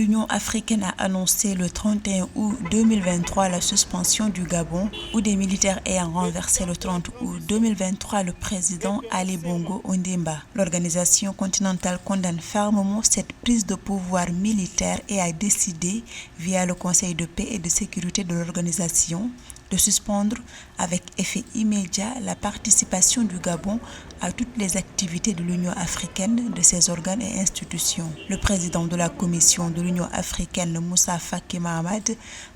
L'Union africaine a annoncé le 31 août 2023 la suspension du Gabon, où des militaires ayant renversé le 30 août 2023 le président Ali Bongo Ondimba. L'organisation continentale condamne fermement cette prise de pouvoir militaire et a décidé, via le Conseil de paix et de sécurité de l'organisation, de suspendre avec effet immédiat la participation du Gabon à toutes les activités de l'Union africaine, de ses organes et institutions. Le président de la Commission de l'Union africaine, Moussa Faki Mahamat,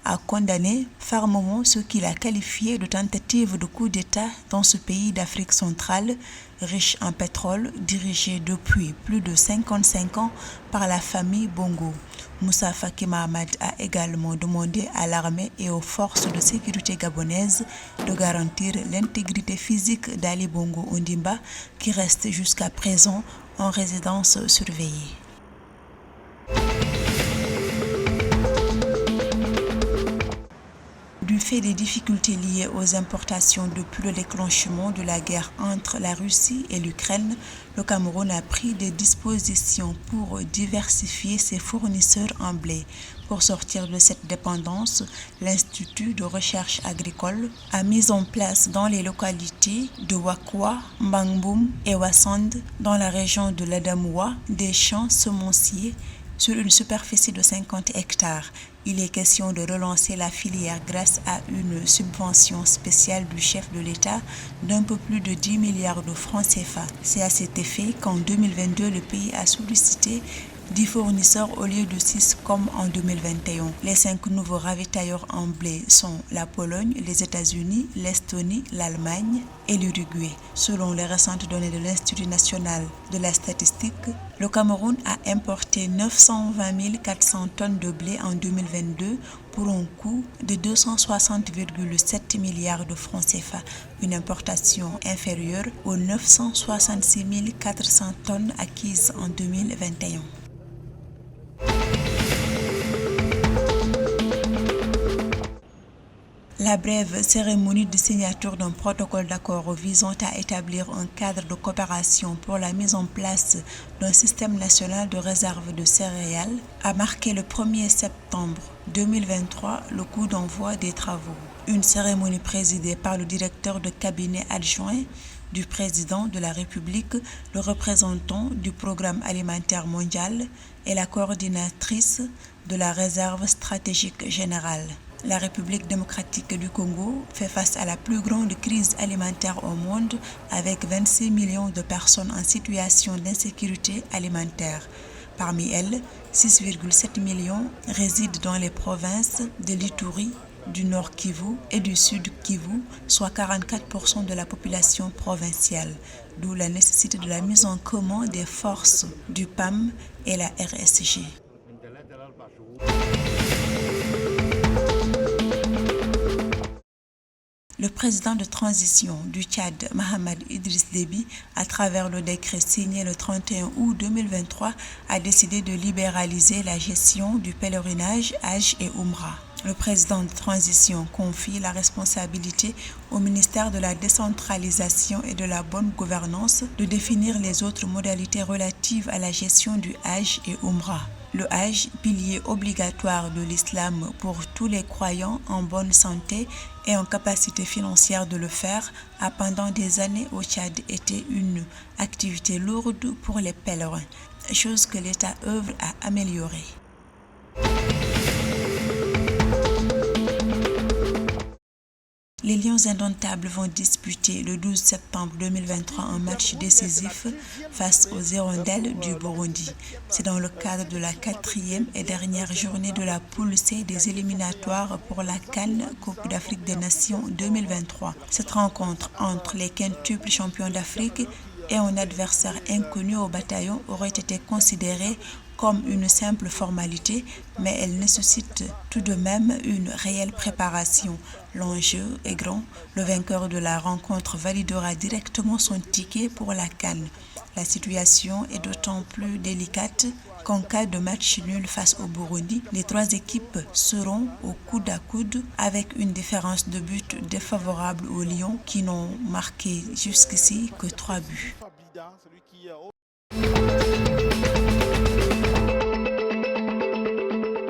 a condamné fermement ce qu'il a qualifié de tentative de coup d'État dans ce pays d'Afrique centrale, riche en pétrole, dirigé depuis plus de 55 ans par la famille Bongo. Moussa Faki Mahamat a également demandé à l'armée et aux forces de sécurité gabonaises de garantir l'intégrité physique d'Ali Bongo Ondimba, qui reste jusqu'à présent en résidence surveillée. Du fait des difficultés liées aux importations depuis le déclenchement de la guerre entre la Russie et l'Ukraine, le Cameroun a pris des dispositions pour diversifier ses fournisseurs en blé. Pour sortir de cette dépendance, l'Institut de recherche agricole a mis en place dans les localités de Wakwa, Mbangboum et Wassand, dans la région de l'Adamaoua, des champs semenciers sur une superficie de 50 hectares. Il est question de relancer la filière grâce à une subvention spéciale du chef de l'État d'un peu plus de 10 milliards de francs CFA. C'est à cet effet qu'en 2022, le pays a sollicité 10 fournisseurs au lieu de 6 comme en 2021. Les 5 nouveaux ravitailleurs en blé sont la Pologne, les États-Unis, l'Estonie, l'Allemagne et l'Uruguay. Selon les récentes données de l'Institut national de la statistique, le Cameroun a importé 920 400 tonnes de blé en 2022 pour un coût de 260,7 milliards de francs CFA, une importation inférieure aux 966 400 tonnes acquises en 2021. La brève cérémonie de signature d'un protocole d'accord visant à établir un cadre de coopération pour la mise en place d'un système national de réserve de céréales a marqué le 1er septembre 2023 le coup d'envoi des travaux. Une cérémonie présidée par le directeur de cabinet adjoint du président de la République, le représentant du programme alimentaire mondial et la coordinatrice de la réserve stratégique générale. La République démocratique du Congo fait face à la plus grande crise alimentaire au monde avec 26 millions de personnes en situation d'insécurité alimentaire. Parmi elles, 6,7 millions résident dans les provinces de l'Ituri, du Nord Kivu et du Sud Kivu, soit 44% de la population provinciale, d'où la nécessité de la mise en commun des forces du PAM et la RSG. Le président de transition du Tchad, Mahamat Idriss Déby, à travers le décret signé le 31 août 2023, a décidé de libéraliser la gestion du pèlerinage Hajj et Umrah. Le président de transition confie la responsabilité au ministère de la décentralisation et de la bonne gouvernance de définir les autres modalités relatives à la gestion du Hajj et Umrah. Le Hajj, pilier obligatoire de l'islam pour tous les croyants en bonne santé et en capacité financière de le faire, a pendant des années au Tchad été une activité lourde pour les pèlerins, chose que l'État œuvre à améliorer. Les Lions indomptables vont disputer le 12 septembre 2023 un match décisif face aux Hirondelles du Burundi. C'est dans le cadre de la 4e et dernière journée de la poule C des éliminatoires pour la CAN Coupe d'Afrique des Nations 2023. Cette rencontre entre les quintuples champions d'Afrique et un adversaire inconnu au bataillon aurait été considérée comme une simple formalité, mais elle nécessite tout de même une réelle préparation. L'enjeu est grand. Le vainqueur de la rencontre validera directement son ticket pour la CAN. La situation est d'autant plus délicate qu'en cas de match nul face au Burundi, les 3 équipes seront au coude à coude avec une différence de but défavorable aux Lions qui n'ont marqué jusqu'ici que 3 buts.